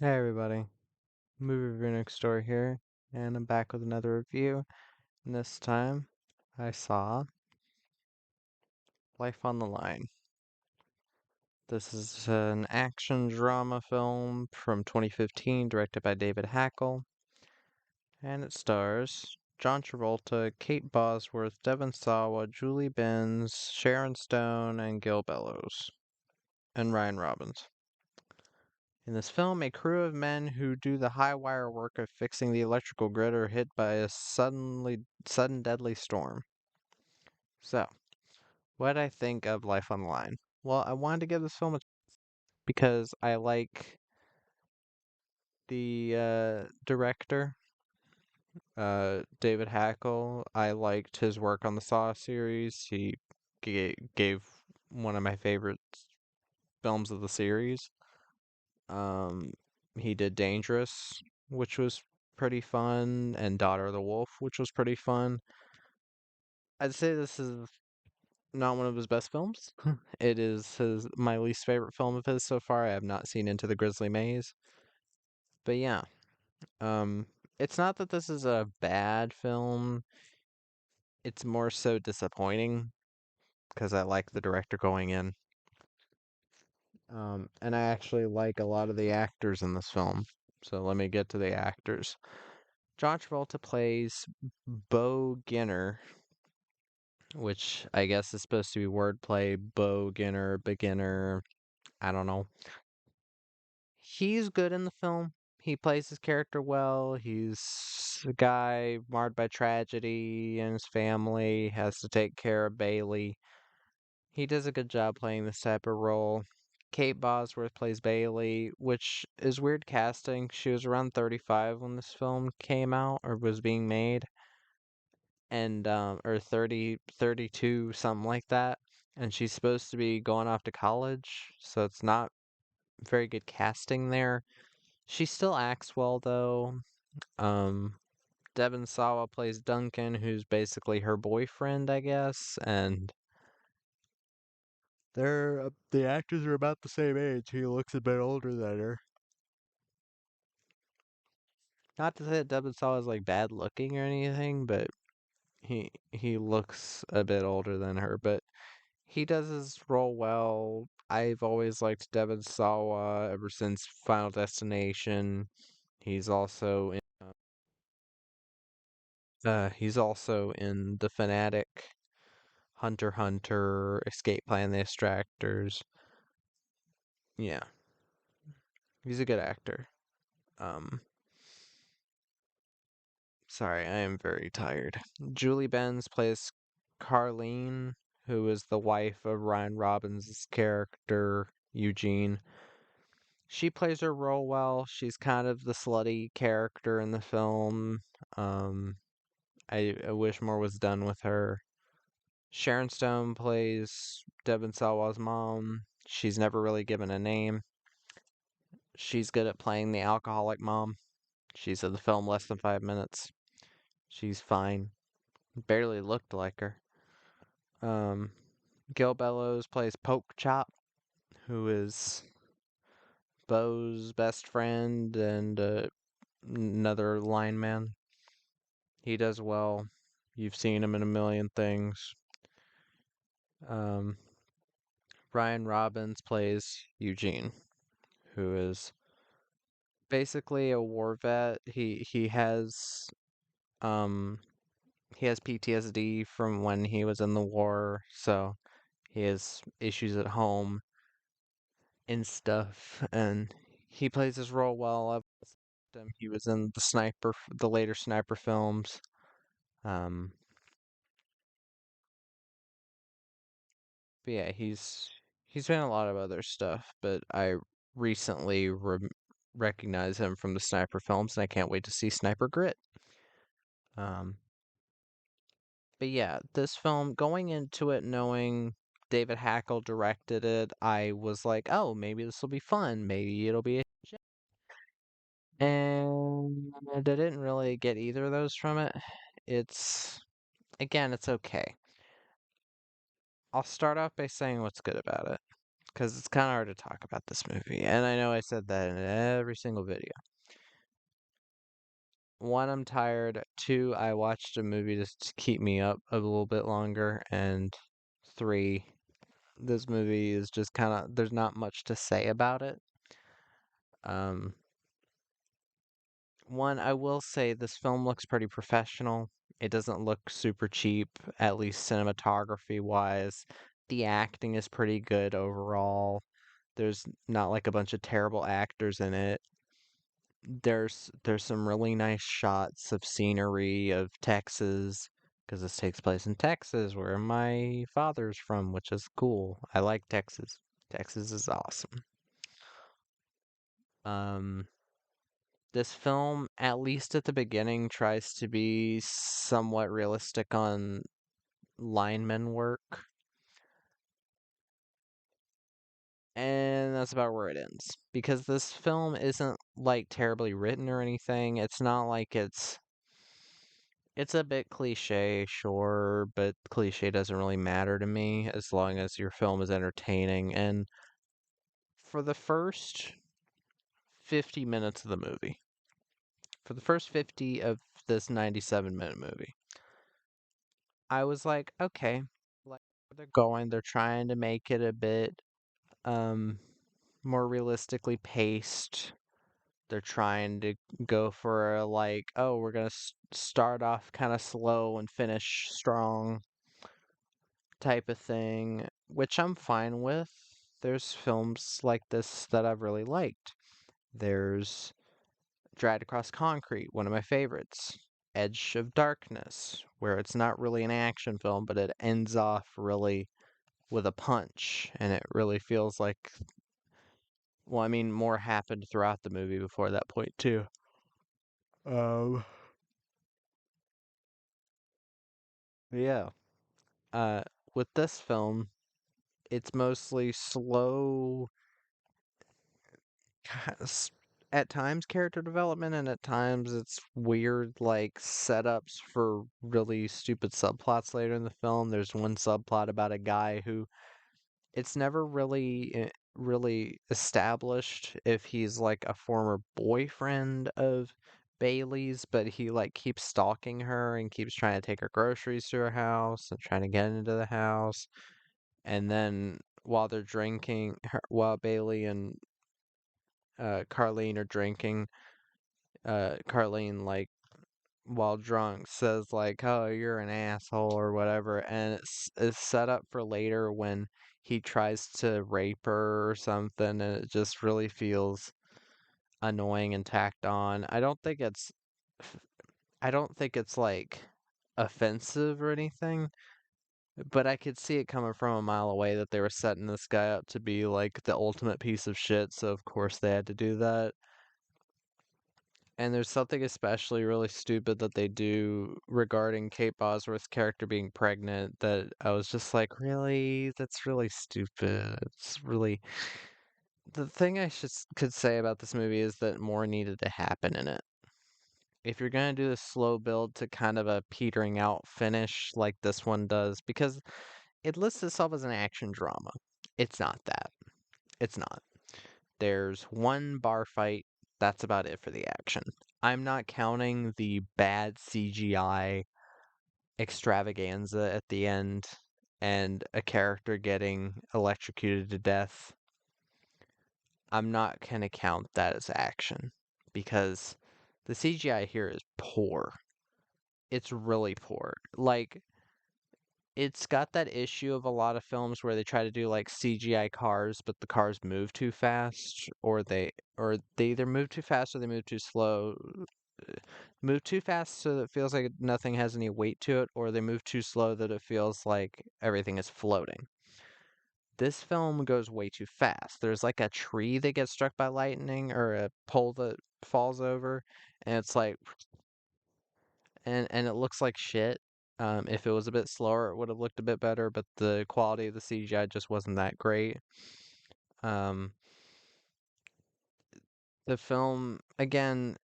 Hey everybody, movie review next door here, and I'm back with another review. And this time, I saw Life on the Line. This is an action drama film from 2015, directed by David Hackle, and it stars John Travolta, Kate Bosworth, Devon Sawa, Julie Benz, Sharon Stone, and Gil Bellows, and Ryan Robbins. In this film, a crew of men who do the high wire work of fixing the electrical grid are hit by a sudden deadly storm. So, what did I think of Life on the Line? Well, I wanted to give this film a because I like the director, David Hackle. I liked his work on the Saw series. He gave one of my favorite films of the series. Um, he did Dangerous, which was pretty fun, and Daughter of the Wolf, which was pretty fun. I'd say this is not one of his best films. It is my least favorite film of his so far. I have not seen Into the Grizzly Maze. But yeah, um, it's not that this is a bad film. It's more so disappointing because I like the director going in. And I actually like a lot of the actors in this film. So let me get to the actors. John Travolta plays Bo Ginner, which I guess is supposed to be wordplay. Bo Ginner, beginner. I don't know. He's good in the film. He plays his character well. He's a guy marred by tragedy in his family, has to take care of Bailey. He does a good job playing this type of role. Kate Bosworth plays Bailey, which is weird casting. She was around 35 when this film came out or was being made, and or 30, 32, something like that. And she's supposed to be going off to college, so it's not very good casting there. She still acts well though. Um, Devon Sawa plays Duncan, who's basically her boyfriend, I guess, and the actors are about the same age. He looks a bit older than her. Not to say that Devon Sawa is like bad looking or anything, but he looks a bit older than her. But he does his role well. I've always liked Devon Sawa ever since Final Destination. He's also in The Fanatic, Hunter x Hunter, Escape Plan: The Extractors. Yeah, he's a good actor. Um, Sorry, I am very tired. Julie Benz plays Carlene, who is the wife of Ryan Robbins' character, Eugene. She plays her role well. She's kind of the slutty character in the film. Um, I wish more was done with her. Sharon Stone plays Devon Sawa's mom. She's never really given a name. She's good at playing the alcoholic mom. She's in the film less than 5 minutes. She's fine. Barely looked like her. Um, Gil Bellows plays Poke Chop, who is Bo's best friend and another lineman. He does well. You've seen him in a million things. Um, Ryan Robbins plays Eugene, who is basically a war vet. Um he has PTSD from when he was in the war, so he has issues at home and stuff, and he plays his role well. I've liked him. He was in the later Sniper films. Um, but yeah, he's been in a lot of other stuff, but I recently recognize him from the Sniper films, and I can't wait to see Sniper Grit. Um, but yeah, this film, going into it knowing David Hackle directed it, I was like, oh, maybe this will be fun. Maybe it'll be a shit. And I didn't really get either of those from it. It's, again, it's okay. I'll start off by saying what's good about it, because it's kind of hard to talk about this movie. And I know I said that in every single video. One, I'm tired. Two, I watched a movie just to keep me up a little bit longer. And three, this movie is just kind of, there's not much to say about it. Um, One, I will say this film looks pretty professional. It doesn't look super cheap, at least cinematography wise. The acting is pretty good overall. There's not like a bunch of terrible actors in it. There's some really nice shots of scenery of Texas because this takes place in Texas where my father's from, which is cool. I like Texas. Texas is awesome. Um this film, at least at the beginning, tries to be somewhat realistic on lineman work, and that's about where it ends. Because this film isn't like terribly written or anything. It's not like it's a bit cliche, sure, but cliche doesn't really matter to me as long as your film is entertaining. And for the first 50 minutes of the movie, for the first 50 of this 97-minute movie, I was like, okay, like where they're going, they're trying to make it a bit um more realistically paced. They're trying to go for a like, oh, we're gonna start off kind of slow and finish strong type of thing, which I'm fine with. There's films like this that I've really liked. There's Dragged Across Concrete, one of my favorites. Edge of Darkness, where it's not really an action film, but it ends off really with a punch, and it really feels like, well, I mean, more happened throughout the movie before that point too. Um, yeah. Uh, with this film, it's mostly slow, at times character development, and at times it's weird, like setups for really stupid subplots later in the film. There's one subplot about a guy who it's never really established if he's like a former boyfriend of Bailey's, but he like keeps stalking her and keeps trying to take her groceries to her house and trying to get into the house. And then while they're drinking, while Bailey and Carlene are drinking, Carlene like while drunk says like, "Oh, you're an asshole" or whatever, and it's set up for later when he tries to rape her or something, and it just really feels annoying and tacked on. I don't think it's like offensive or anything, but I could see it coming from a mile away that they were setting this guy up to be like the ultimate piece of shit, so of course they had to do that. And there's something especially really stupid that they do regarding Kate Bosworth's character being pregnant that I was just like, really? That's really stupid. It's really the thing I could say about this movie is that more needed to happen in it. If you're gonna do a slow build to kind of a petering out finish like this one does, because it lists itself as an action drama. It's not that. It's not. There's one bar fight. That's about it for the action. I'm not counting the bad CGI extravaganza at the end and a character getting electrocuted to death. I'm not going to count that as action because the CGI here is poor. It's really poor. Like, it's got that issue of a lot of films where they try to do like CGI cars, but the cars move too fast, or they either move too fast or they move too slow. Move too fast so that it feels like nothing has any weight to it, or they move too slow that it feels like everything is floating. This film goes way too fast. There's like a tree that gets struck by lightning or a pole that falls over, and it's like and it looks like shit. If it was a bit slower, it would have looked a bit better, but the quality of the CGI just wasn't that great. Um, the film, again,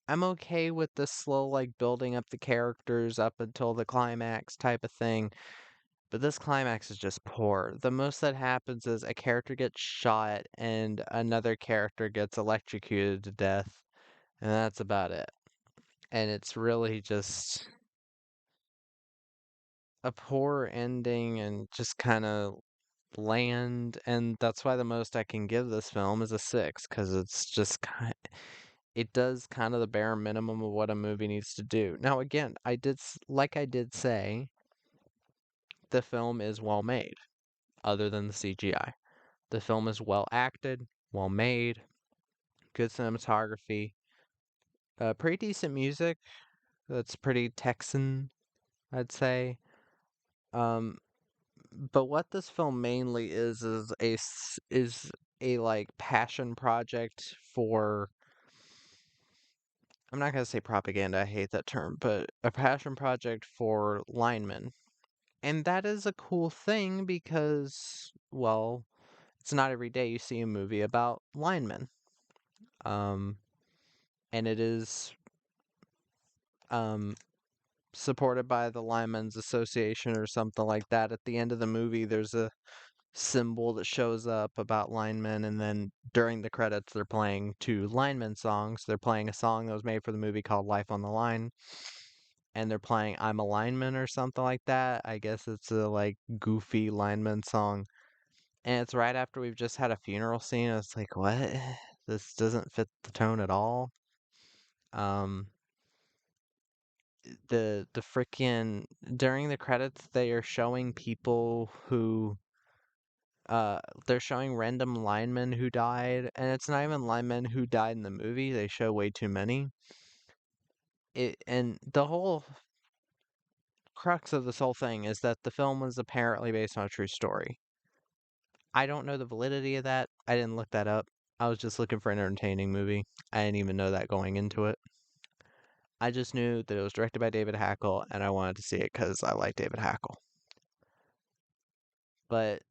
I'm okay with the slow, like building up the characters up until the climax type of thing. But this climax is just poor. The most that happens is a character gets shot and another character gets electrocuted to death, and that's about it. And it's really just a poor ending and just kind of bland, and that's why the most I can give this film is a 6, because it's just kind it does kind of the bare minimum of what a movie needs to do. Now again, like I did say, the film is well made, other than the CGI. The film is well acted, well made, good cinematography, pretty decent music. That's pretty Texan, I'd say. Um, but what this film mainly is a like passion project for, I'm not gonna say propaganda, I hate that term, but a passion project for linemen. And that is a cool thing because, well, it's not every day you see a movie about linemen. Um, and it is um supported by the Linemen's Association or something like that. At the end of the movie, there's a symbol that shows up about linemen, and then during the credits, they're playing two lineman songs. They're playing a song that was made for the movie called Life on the Line, and they're playing I'm a Lineman or something like that. I guess it's a like goofy lineman song. And it's right after we've just had a funeral scene. It's like, what? This doesn't fit the tone at all. Um, the freaking during the credits they are showing people who uh they're showing random linemen who died, and it's not even linemen who died in the movie. They show way too many. And the whole crux of this whole thing is that the film was apparently based on a true story. I don't know the validity of that. I didn't look that up. I was just looking for an entertaining movie. I didn't even know that going into it. I just knew that it was directed by David Hackle, and I wanted to see it because I like David Hackle. But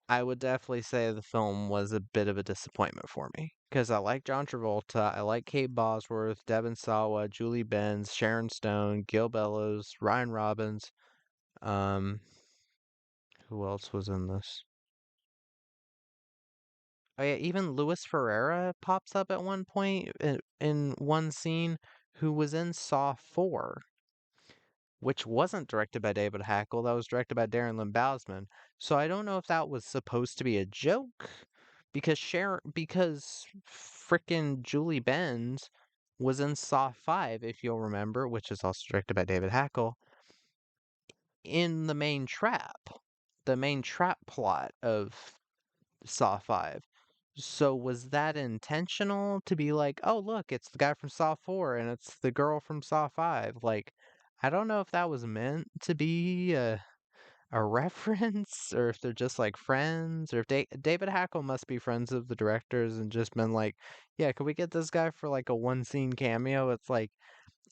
I would definitely say the film was a bit of a disappointment for me because I like John Travolta, I like Kate Bosworth, Devon Sawa, Julie Benz, Sharon Stone, Gil Bellows, Ryan Robbins. Um, who else was in this? Oh yeah, even Louis Ferreira pops up at one point in one scene, who was in Saw 4, which wasn't directed by David Hackle. That was directed by Darren Lynn Bousman. So I don't know if that was supposed to be a joke, because frickin' Julie Benz was in Saw 5, if you'll remember, which is also directed by David Hackle, in the main trap plot of Saw 5. So was that intentional to be like, oh look, it's the guy from Saw 4 and it's the girl from Saw 5? Like, I don't know if that was meant to be a reference, or if they're just like friends, or if David Hackle must be friends of the directors and just been like, yeah, could we get this guy for like a one scene cameo? It's like,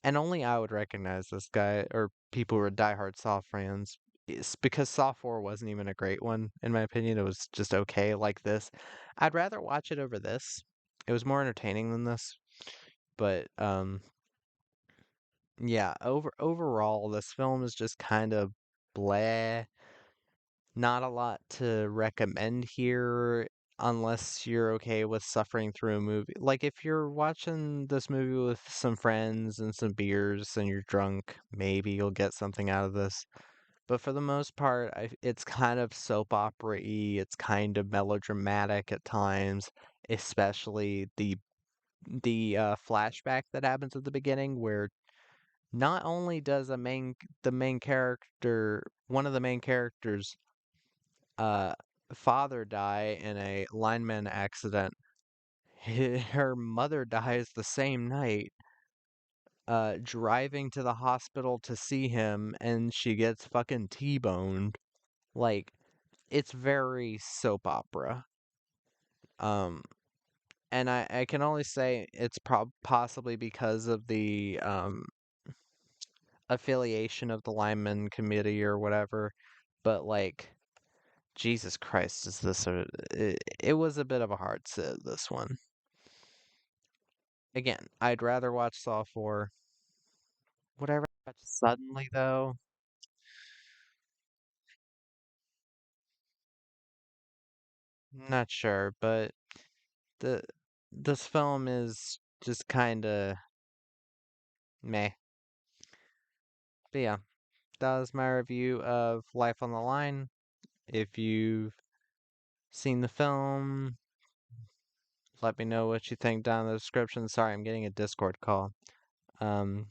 and only I would recognize this guy, or people who are diehard Saw fans. It's because Saw 4 wasn't even a great one, in my opinion. It was just okay like this. I'd rather watch it over this. It was more entertaining than this. But yeah, overall this film is just kind of blah. Not a lot to recommend here unless you're okay with suffering through a movie. Like if you're watching this movie with some friends and some beers and you're drunk, maybe you'll get something out of this. But for the most part, it's kind of soap opera-y. It's kind of melodramatic at times, especially the flashback that happens at the beginning, where not only does the main character, one of the main characters, uh, father die in a lineman accident. Her mother dies the same night, driving to the hospital to see him, and she gets fucking T-boned. Like, it's very soap opera. Um, and I can only say it's possibly because of the affiliation of the lineman committee or whatever, but like, Jesus Christ, is this it was a bit of a hard sit, this one. Again, I'd rather watch Saw 4. Would I rather watch Suddenly, though? Not sure, but the this film is just kind of meh. But yeah, that was my review of Life on the Line. If you've seen the film, let me know what you think down in the description. Sorry, I'm getting a Discord call. Um,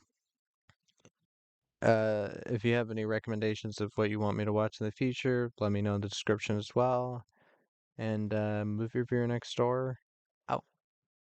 if you have any recommendations of what you want me to watch in the future, let me know in the description as well. And movie reviewer next door.